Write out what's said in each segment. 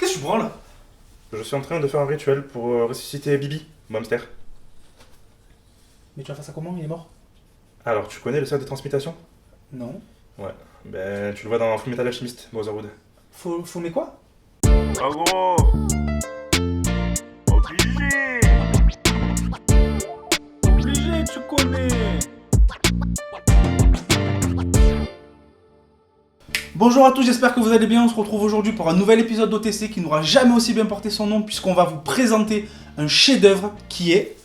Qu'est-ce que tu branles? Je suis en train de faire un rituel pour ressusciter Bibi, mon hamster. Mais tu vas faire ça comment? Il est mort? Alors, tu connais le cercle de transmutation? Non. Ouais. Ben, tu le vois dans Fullmetal Alchemist, Brotherhood. Faut mais quoi? Ah gros, obligé. Obligé, tu connais. Bonjour à tous, j'espère que vous allez bien. On se retrouve aujourd'hui pour un nouvel épisode d'OTC qui n'aura jamais aussi bien porté son nom, puisqu'on va vous présenter un chef-d'œuvre qui est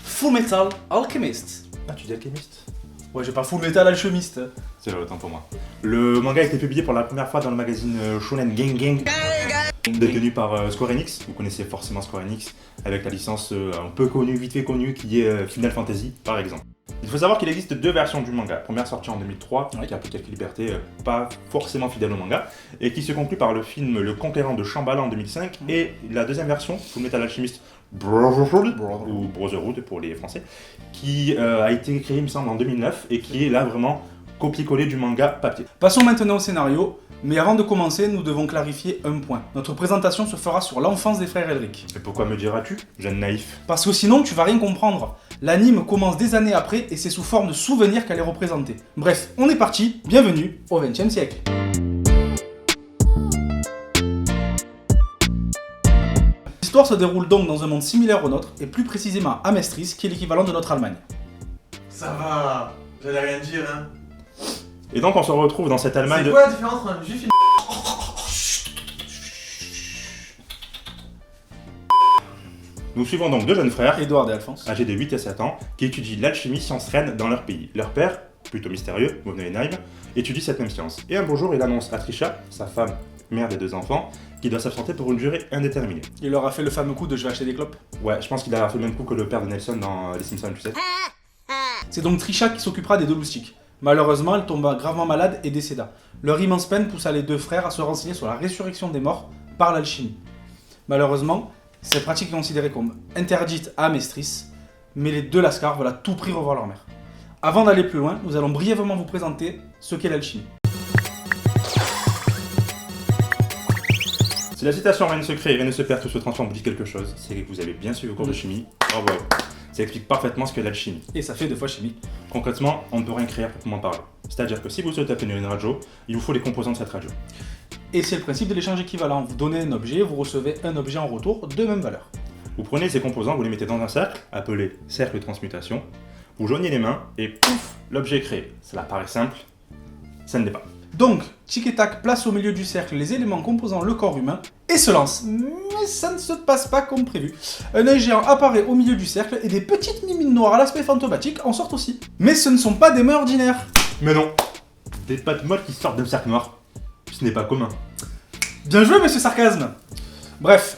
Fullmetal Alchemist. Ah, tu dis alchimiste? Ouais, j'ai pas Fullmetal Alchemist. C'est vrai, autant pour moi. Le manga a été publié pour la première fois dans le magazine Shonen Gang Gang, détenu par Square Enix. Vous connaissez forcément Square Enix, avec la licence un peu connue, vite fait connue, qui est Final Fantasy, par exemple. Il faut savoir qu'il existe deux versions du manga. Première sortie en 2003, qui a pris quelques libertés, pas forcément fidèle au manga, et qui se conclut par le film Le Conquérant de Shambhala en 2005, et la deuxième version, Fullmetal Alchemist Brotherhood, ou Brotherhood pour les Français, qui a été créé, il me semble, en 2009, et qui est là vraiment copier-coller du manga papier. Passons maintenant au scénario, mais avant de commencer, nous devons clarifier un point. Notre présentation se fera sur l'enfance des frères Elric. Et pourquoi me diras-tu, jeune naïf? Parce que sinon, tu vas rien comprendre. L'anime commence des années après et c'est sous forme de souvenir qu'elle est représentée. Bref, on est parti, bienvenue au XXe siècle. L'histoire se déroule donc dans un monde similaire au nôtre, et plus précisément à Mestris, qui est l'équivalent de notre Allemagne. Ça va, j'allais rien dire hein. Et donc on se retrouve dans cette Allemagne C'est quoi la différence entre un juif et Nous suivons donc deux jeunes frères, Edouard et Alphonse. âgés de 8 et 7 ans, qui étudient l'alchimie science reine dans leur pays. Leur père, plutôt mystérieux, Movenheim, étudie cette même science. Et un beau jour, il annonce à Trisha, sa femme, mère des deux enfants, qu'il doit s'absenter pour une durée indéterminée. Il leur a fait le fameux coup de je vais acheter des clopes. Ouais, je pense qu'il a fait le même coup que le père de Nelson dans Les Simpsons, tu sais. C'est donc Trisha qui s'occupera des deux loustiques. Malheureusement, elle tomba gravement malade et décéda. Leur immense peine poussa les deux frères à se renseigner sur la résurrection des morts par l'alchimie. Malheureusement, cette pratique est considérée comme interdite à Mestris, mais les deux Lascars veulent à tout prix revoir leur mère. Avant d'aller plus loin, nous allons brièvement vous présenter ce qu'est l'alchimie. Si la citation rien ne se crée, rien ne se perd, tout se transforme vous dit quelque chose, c'est que vous avez bien suivi vos cours de chimie. Bravo. Ça explique parfaitement ce qu'est l'alchimie. Et ça fait 2 fois chimie. Concrètement, on ne peut rien créer à proprement parler. C'est-à-dire que si vous souhaitez obtenir une radio, il vous faut les composants de cette radio. Et c'est le principe de l'échange équivalent. Vous donnez un objet, vous recevez un objet en retour de même valeur. Vous prenez ces composants, vous les mettez dans un cercle, appelé cercle de transmutation, vous joignez les mains et pouf, l'objet est créé. Cela paraît simple, ça ne l'est pas. Donc, Tic et Tac place au milieu du cercle les éléments composant le corps humain et se lance. Mais ça ne se passe pas comme prévu. Un œil géant apparaît au milieu du cercle et des petites mimines noires à l'aspect fantomatique en sortent aussi. Mais ce ne sont pas des mains ordinaires. Mais non, des pattes molles qui sortent d'un cercle noir, ce n'est pas commun. Bien joué, monsieur Sarcasme. Bref,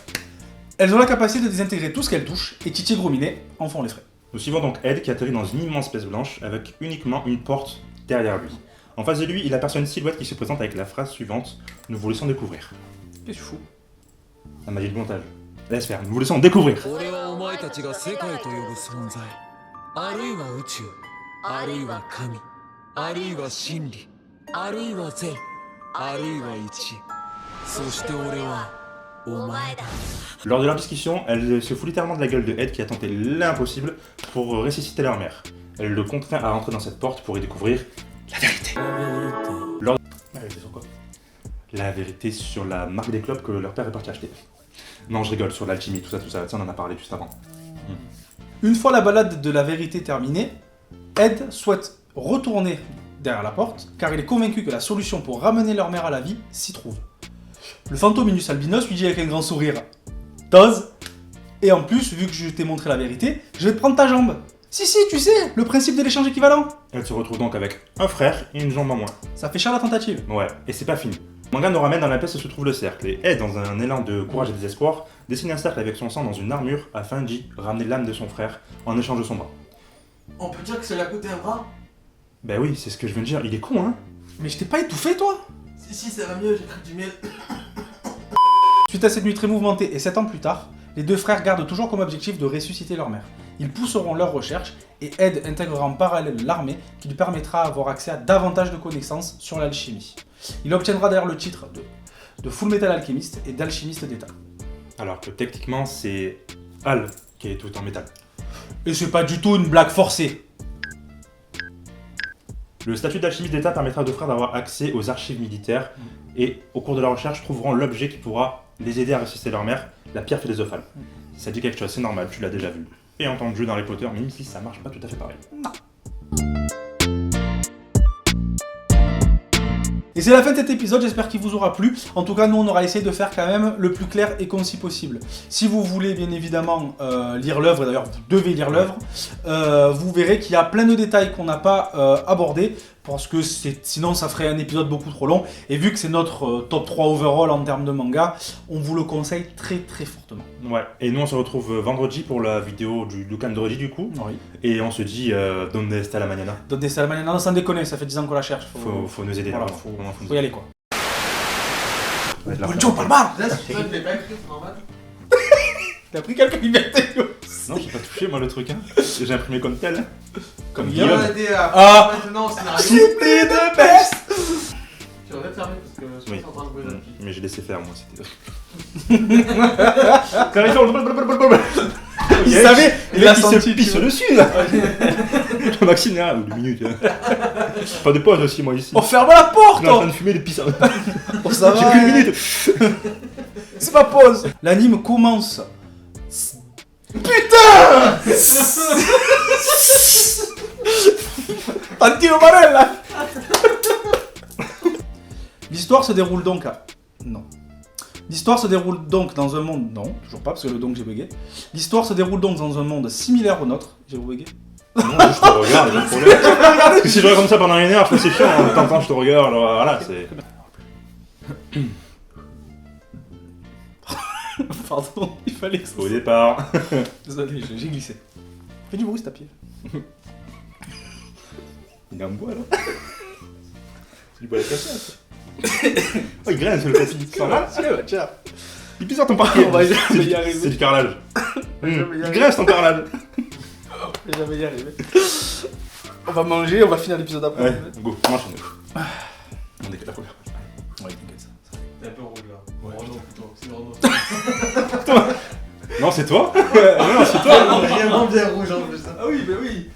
elles ont la capacité de désintégrer tout ce qu'elles touchent et Titi et Grominet en font les frais. Nous suivons donc Ed qui atterrit dans une immense pièce blanche avec uniquement une porte derrière lui. En face de lui, il aperçoit une silhouette qui se présente avec la phrase suivante: nous vous laissons découvrir. Qu'est-ce que tu fous? La magie du montage. Laisse faire, nous vous laissons découvrir. 俺はお前たちが世界と呼ぶ存在あるいは宇宙あるいは神あるいは真理あるいは善あるいは一そして俺はお前だ Lors de leur discussion, elle se fout littéralement de la gueule de Ed qui a tenté l'impossible pour ressusciter leur mère. Elle le contraint à rentrer dans cette porte pour y découvrir la vérité. La vérité sur quoi? La vérité sur la marque des clopes que leur père est parti acheter. Non, je rigole, sur l'alchimie, tout ça, on en a parlé juste avant. Une fois la balade de la vérité terminée, Ed souhaite retourner derrière la porte car il est convaincu que la solution pour ramener leur mère à la vie s'y trouve. Le Fantominus Albinos lui dit avec un grand sourire: Toz, et en plus, vu que je t'ai montré la vérité, je vais te prendre ta jambe. Si, tu sais, le principe de l'échange équivalent. Elle se retrouve donc avec un frère et une jambe en moins. Ça fait cher la tentative. Ouais, et c'est pas fini. Le manga nous ramène dans la pièce où se trouve le cercle, et Ed, dans un élan de courage et de désespoir, dessine un cercle avec son sang dans une armure afin d'y ramener l'âme de son frère en échange de son bras. On peut dire que ça lui a coûté un bras? Ben oui, c'est ce que je viens de dire, il est con hein. Mais je t'ai pas étouffé, toi? Si, ça va mieux, j'ai cru du miel. Suite à cette nuit très mouvementée et 7 ans plus tard, les deux frères gardent toujours comme objectif de ressusciter leur mère. Ils pousseront leurs recherches et Ed intégrera en parallèle l'armée qui lui permettra d'avoir accès à davantage de connaissances sur l'alchimie. Il obtiendra d'ailleurs le titre de Full Metal Alchemist et d'Alchimiste d'État. Alors que techniquement, c'est Al qui est tout en métal. Et c'est pas du tout une blague forcée. Le statut d'alchimiste d'État permettra aux deux frères d'avoir accès aux archives militaires et au cours de la recherche trouveront l'objet qui pourra les aider à ressusciter leur mère, la pierre philosophale. Ça dit quelque chose, c'est normal, tu l'as déjà vu. Et entendu dans Harry Potter, même si ça marche pas tout à fait pareil. Et c'est la fin de cet épisode, j'espère qu'il vous aura plu. En tout cas, nous, on aura essayé de faire quand même le plus clair et concis possible. Si vous voulez, bien évidemment, lire l'œuvre, et d'ailleurs, vous devez lire l'œuvre, vous verrez qu'il y a plein de détails qu'on n'a pas abordés, parce que sinon, ça ferait un épisode beaucoup trop long. Et vu que c'est notre top 3 overall en termes de manga, on vous le conseille très très fortement. Ouais, et nous on se retrouve vendredi pour la vidéo du Lucan Droidi du coup. Oui. Et on se dit, donde está la mañana? Donde está la mañana? Non, sans déconner, ça fait 10 ans qu'on la cherche. Faut nous aider Voilà, là. faut y aller quoi. Ouais, de la Bonjour, fin. Palma! Là, si tu veux, je l'ai pas écrit, c'est normal. T'as pris quelques libertés, Non, j'ai pas touché moi le truc, hein. J'ai imprimé comme tel. Hein. Comme Il y a Guillaume. aider à Ah. maintenant au scénario. Simply the best! Tu vas peut-être fermer parce que je Oui. suis en train de bouger la petite. Mais j'ai laissé faire moi, c'était. Il savait, il a se senti. pisse dessus là. Maxime là, ou 2 minutes. Hein. Pas de pause aussi moi ici. Oh, ferme la porte! On est en train de fumer des pisses. Oh, ça va! J'ai qu'une minute. C'est ma pause! L'anime commence. Putain! Antino Marella! L'histoire se déroule donc à. Non. L'histoire se déroule donc dans un monde. Non, toujours pas, parce que le donc j'ai bugué. L'histoire se déroule donc dans un monde similaire au nôtre. J'ai bugué. Non, je te regarde, il y a pas de problème. Parce que si je regarde comme ça pendant 1 heure, après c'est chiant, en temps je te regarde, alors voilà, c'est. Pardon, il fallait que ça. Au départ. Désolé, j'ai glissé. Fais du bruit, ce tapis. Il est en bois là. C'est du bois de cassette. Oh, il graine, c'est le tapis. C'est normal. Tiens, Il est bizarre ton parquet. On va jamais C'est y du- arriver. C'est du carrelage. jamais y Il arriver. graisse ton carrelage. je vais jamais y arriver. On va manger, on va finir l'épisode après. Ouais, go, on enchaîne. On décale la couleur. Ouais, t'inquiète ça. T'es un peu rouge là. Ouais, Renaud plutôt. C'est le Renaud. Non, c'est toi. Non, c'est toi. Vraiment bien rouge en plus. Ah oui, bah oui.